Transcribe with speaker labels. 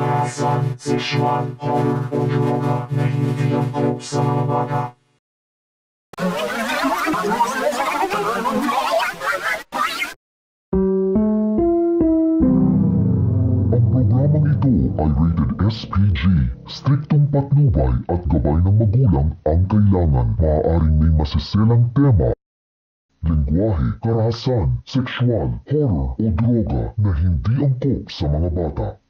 Speaker 1: karahasan, sexual, horror o droga na hindi angkop sa mga bata.
Speaker 2: Ang programang ito ay rated SPG. Striktong patnubay at gabay ng magulang ang kailangan. Maaaring may masiselang tema, lengguwahe, karahasan, sexual, horror o droga na hindi angkop sa mga bata.